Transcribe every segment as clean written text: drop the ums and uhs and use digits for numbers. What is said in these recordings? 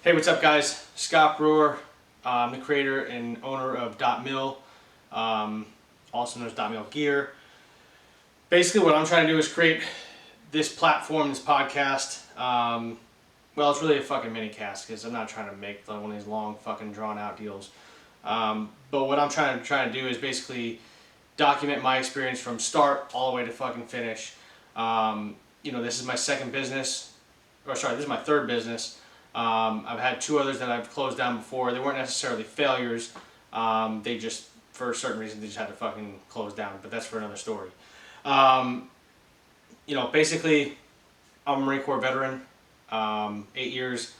Hey, what's up, guys? Scott Brewer. I'm the creator and owner of DotMil, also known as DotMil Gear. Basically, what I'm trying to do is create this platform, this podcast. Well, it's really a fucking mini cast because I'm not trying to make one of these long fucking drawn out deals. But what I'm trying to do is basically document my experience from start all the way to fucking finish. This is my second business, this is my third business. I've had two others that I've closed down before. They weren't necessarily failures. They just, for a certain reason, they just had to fucking close down. But that's for another story. Basically, I'm a Marine Corps veteran. 8 years.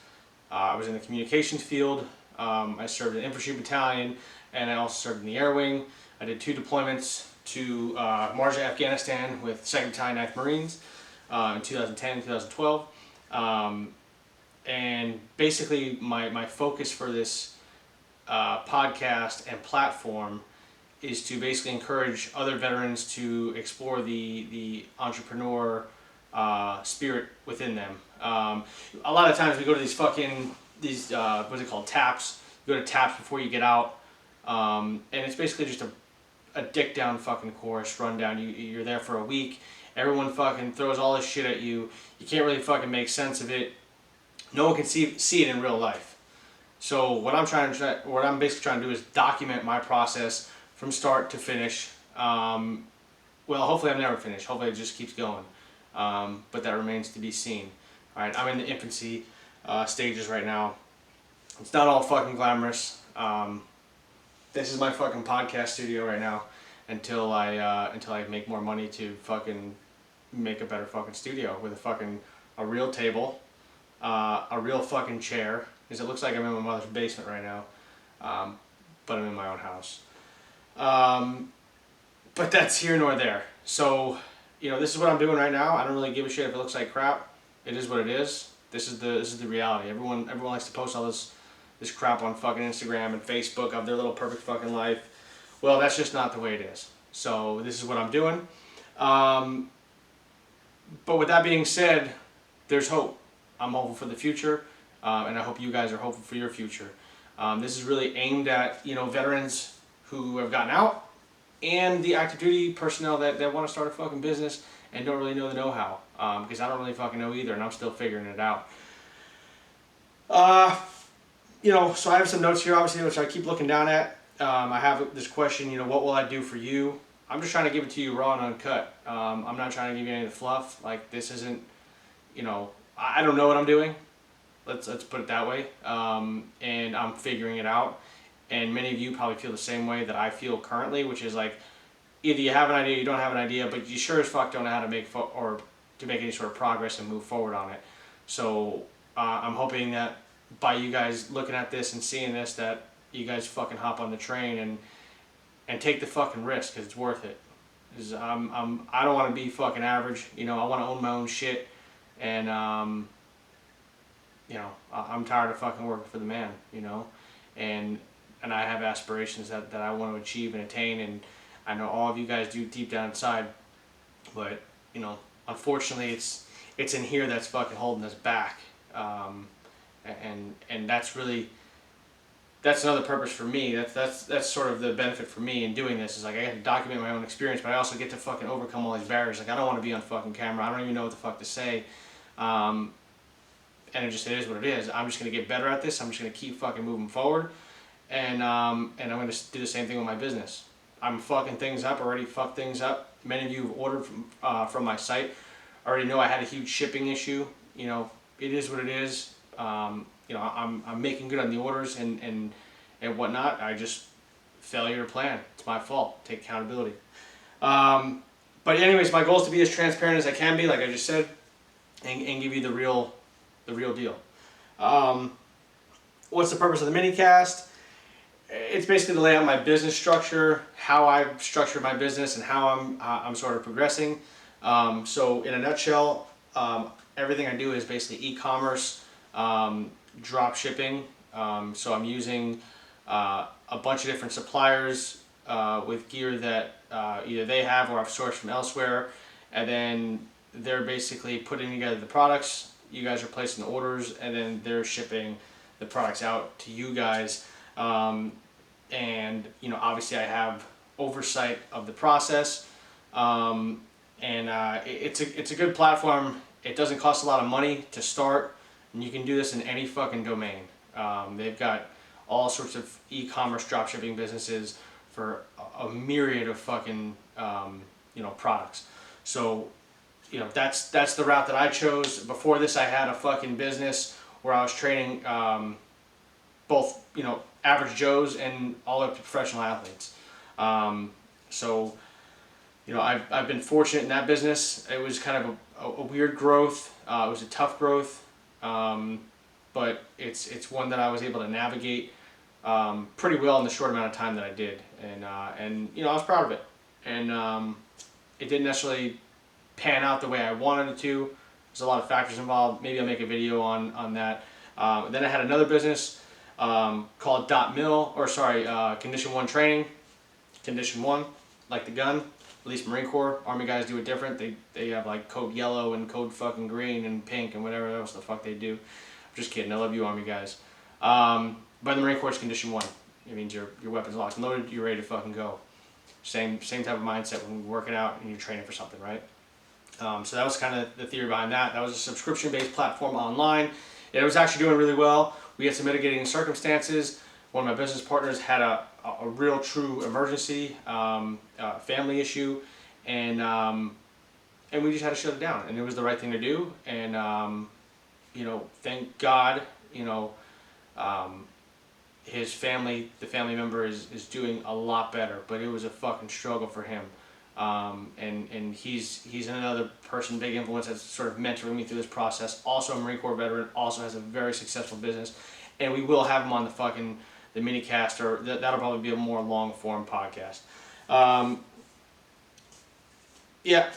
I was in the communications field. I served in infantry battalion, and I also served in the air wing. I did 2 deployments to Marja, Afghanistan with 2nd Battalion, 9th Marines in 2010 and 2012. And basically, my focus for this podcast and platform is to basically encourage other veterans to explore the entrepreneur spirit within them. A lot of times we go to these what's it called, taps. You go to taps before you get out, and it's basically just a dick down fucking course rundown. You're there for a week. Everyone fucking throws all this shit at you. You can't really fucking make sense of it. No one can see it in real life. So what I'm basically trying to do is document my process from start to finish. Well, hopefully I'm never finished. Hopefully it just keeps going. But that remains to be seen. All right, I'm in the infancy stages right now. It's not all fucking glamorous. This is my fucking podcast studio right now until I make more money to fucking make a better fucking studio with a real table. A real fucking chair, because it looks like I'm in my mother's basement right now, but I'm in my own house. But that's here nor there. So, this is what I'm doing right now. I don't really give a shit if it looks like crap. It is what it is. This is the reality. Everyone likes to post all this crap on fucking Instagram and Facebook of their little perfect fucking life. Well, that's just not the way it is. So this is what I'm doing. But with that being said, there's hope. I'm hopeful for the future, and I hope you guys are hopeful for your future. This is really aimed at veterans who have gotten out, and the active duty personnel that want to start a fucking business and don't really know the know-how, because I don't really fucking know either, and I'm still figuring it out. So I have some notes here, obviously, which I keep looking down at. I have this question, what will I do for you? I'm just trying to give it to you raw and uncut. I'm not trying to give you any of the fluff. Like, this isn't, I don't know what I'm doing. Let's put it that way. And I'm figuring it out. And many of you probably feel the same way that I feel currently, which is like, either you have an idea, you don't have an idea, but you sure as fuck don't know how to make any sort of progress and move forward on it. So I'm hoping that by you guys looking at this and seeing this, that you guys fucking hop on the train and take the fucking risk, because it's worth it. Because I don't want to be fucking average. I want to own my own shit. And, I'm tired of fucking working for the man, and I have aspirations that I want to achieve and attain, and I know all of you guys do deep down inside, but, unfortunately it's in here that's fucking holding us back, and that's another purpose for me. That's sort of the benefit for me in doing this, is like I get to document my own experience, but I also get to fucking overcome all these barriers. Like, I don't want to be on fucking camera. I don't even know what the fuck to say. And it is what it is. I'm just going to get better at this. I'm just going to keep fucking moving forward. And I'm going to do the same thing with my business. I'm fucking things up, already fucked things up. Many of you who've ordered from my site already know I had a huge shipping issue. It is what it is. I'm making good on the orders and whatnot. I just failure to plan. It's my fault. Take accountability. But anyways, my goal is to be as transparent as I can be, like I just said, and give you the real deal. What's the purpose of the mini-cast? It's basically to lay out my business structure, how I've structured my business, and how I'm sort of progressing. So in a nutshell, everything I do is basically e-commerce, drop shipping. So I'm using a bunch of different suppliers with gear that either they have or I've sourced from elsewhere, and then they're basically putting together the products. You guys are placing the orders, and then they're shipping the products out to you guys. And obviously I have oversight of the process. It's a good platform. It doesn't cost a lot of money to start, and you can do this in any fucking domain. They've got all sorts of e-commerce dropshipping businesses for a myriad of fucking products. So that's the route that I chose. Before this, I had a fucking business where I was training both average Joes and all up to professional athletes. I've been fortunate in that business. It was kind of a weird growth. It was a tough growth, but it's one that I was able to navigate pretty well in the short amount of time that I did, and I was proud of it. And it didn't necessarily pan out the way I wanted it to. There's a lot of factors involved. Maybe I'll make a video on that. Then I had another business called DotMil, Condition 1 Training. Condition 1, like the gun. At least Marine Corps, Army guys do it different. They have like code yellow and code fucking green and pink and whatever else the fuck they do. I'm just kidding. I love you, Army guys. But the Marine Corps is Condition 1. It means your weapon's locked and loaded. You're ready to fucking go. Same type of mindset when you're working out and you're training for something, right? So that was kind of the theory behind that. That was a subscription-based platform online. It was actually doing really well. We had some mitigating circumstances. One of my business partners had a real true emergency, family issue, and we just had to shut it down. And it was the right thing to do. And thank God, his family, the family member is doing a lot better. But it was a fucking struggle for him. And he's another person, big influence, that's sort of mentoring me through this process. Also a Marine Corps veteran, also has a very successful business, and we will have him on the mini cast, or that'll probably be a more long form podcast.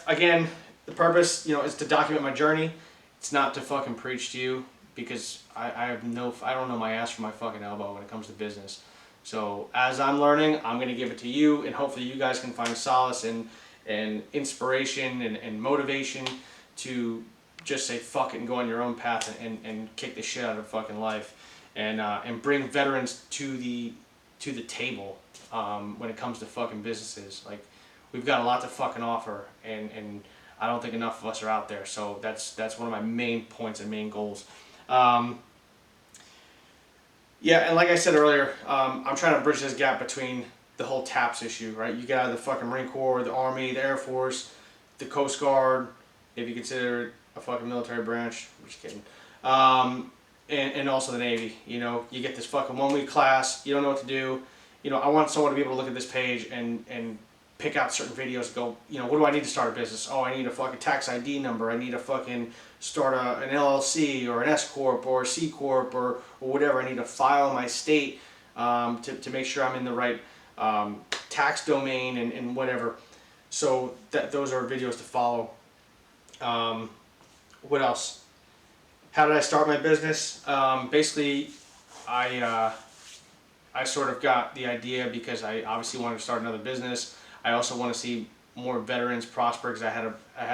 Again, the purpose, is to document my journey. It's not to fucking preach to you, because I don't know my ass from my fucking elbow when it comes to business. So as I'm learning, I'm going to give it to you, and hopefully you guys can find solace and inspiration and motivation to just say fuck it and go on your own path and kick the shit out of fucking life, and bring veterans to the table when it comes to fucking businesses. Like, we've got a lot to fucking offer, and I don't think enough of us are out there. So that's one of my main points and main goals. And like I said earlier, I'm trying to bridge this gap between the whole TAPS issue, right? You get out of the fucking Marine Corps, the Army, the Air Force, the Coast Guard, if you consider it a fucking military branch. I'm just kidding. And also the Navy. You get this fucking 1 week class, you don't know what to do. I want someone to be able to look at this page and pick out certain videos and go, what do I need to start a business? Oh, I need a fucking tax ID number. I need to fucking start an LLC or an S Corp or a C Corp or whatever. I need to file my state to make sure I'm in the right tax domain and whatever. So those are videos to follow. What else? How did I start my business? Basically, I sort of got the idea because I obviously wanted to start another business. I also want to see more veterans prosper, because I had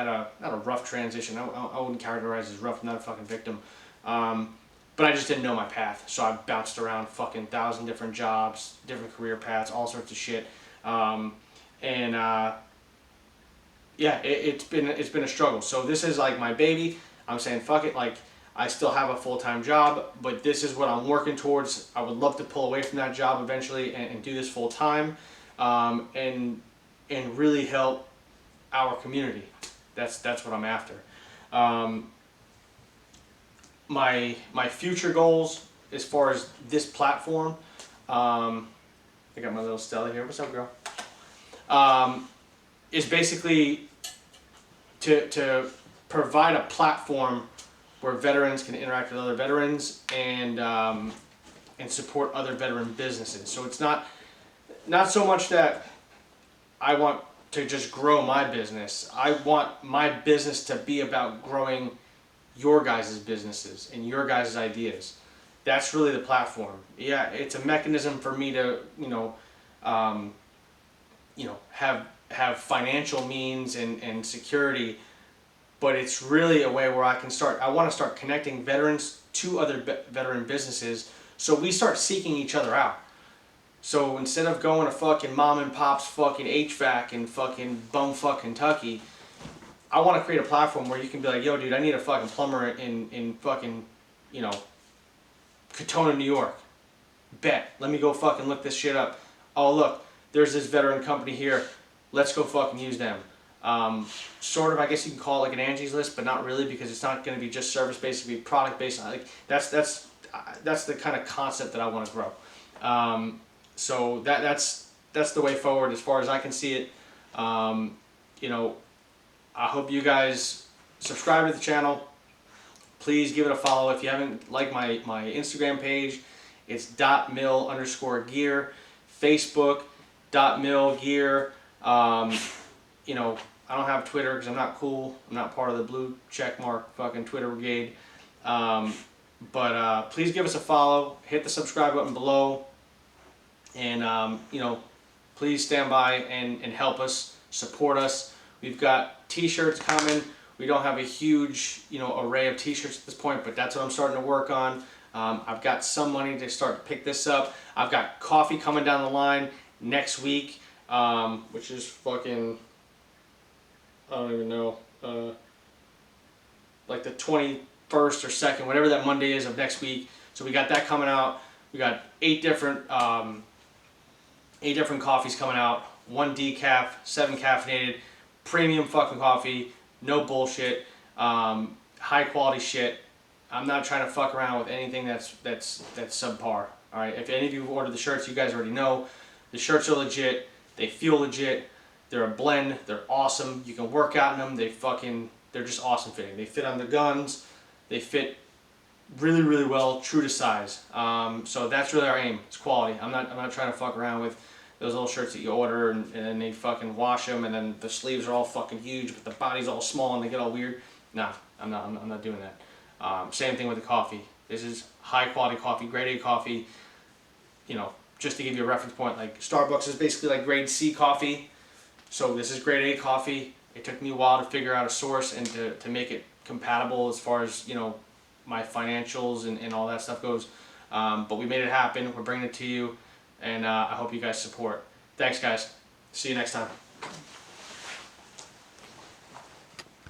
a not a rough transition. I wouldn't characterize it as rough. I'm not a fucking victim. But I just didn't know my path. So I bounced around fucking 1,000 different jobs, different career paths, all sorts of shit. It's been a struggle. So this is like my baby. I'm saying fuck it. Like, I still have a full-time job, but this is what I'm working towards. I would love to pull away from that job eventually and do this full-time, and really help our community. That's what I'm after. My future goals as far as this platform, I got my little Stella here. What's up, girl? Is basically to provide a platform where veterans can interact with other veterans and support other veteran businesses. So it's not so much that I want to just grow my business. I want my business to be about growing your guys' businesses and your guys' ideas. That's really the platform. Yeah, it's a mechanism for me to, have financial means and security, but it's really a way where I want to start connecting veterans to other veteran businesses, so we start seeking each other out. So instead of going to fucking mom and pop's fucking HVAC in fucking bumfuck Kentucky, I want to create a platform where you can be like, yo dude, I need a fucking plumber in fucking, you know, Katona, New York. Bet. Let me go fucking look this shit up. Oh look, there's this veteran company here. Let's go fucking use them. Sort of, I guess you can call it like an Angie's List, but not really, because it's not going to be just service based. It'll be product based. Like that's the kind of concept that I want to grow. So that's the way forward as far as I can see it. You know, I hope you guys subscribe to the channel. Please give it a follow. If you haven't liked my Instagram page, it's .mil_gear. Facebook, .mil gear. You know, I don't have Twitter because I'm not cool. I'm not part of the blue checkmark fucking Twitter brigade. But please give us a follow. Hit the subscribe button below. And, you know, please stand by and help us, support us. We've got t-shirts coming. We don't have a huge, you know, array of t-shirts at this point, but that's what I'm starting to work on. I've got some money to start to pick this up. I've got coffee coming down the line next week, which is fucking, I don't even know, like the 21st or 2nd, whatever that Monday is of next week. So we got that coming out. We got 8 different coffees coming out. 1 decaf, 7 caffeinated, premium fucking coffee, no bullshit, high quality shit. I'm not trying to fuck around with anything that's subpar. All right. If any of you have ordered the shirts, you guys already know the shirts are legit. They feel legit. They're a blend. They're awesome. You can work out in them. They're just awesome fitting. They fit on the guns. They fit really, really well, true to size. So that's really our aim. It's quality. I'm not trying to fuck around with those little shirts that you order and then they fucking wash them and then the sleeves are all fucking huge but the body's all small and they get all weird. Nah, I'm not doing that. Same thing with the coffee. This is high quality coffee, grade A coffee. You know, just to give you a reference point, like Starbucks is basically like grade C coffee. So this is grade A coffee. It took me a while to figure out a source and to make it compatible as far as, you know, my financials and all that stuff goes. But we made it happen. We're bringing it to you. And I hope you guys support. Thanks, guys. See you next time.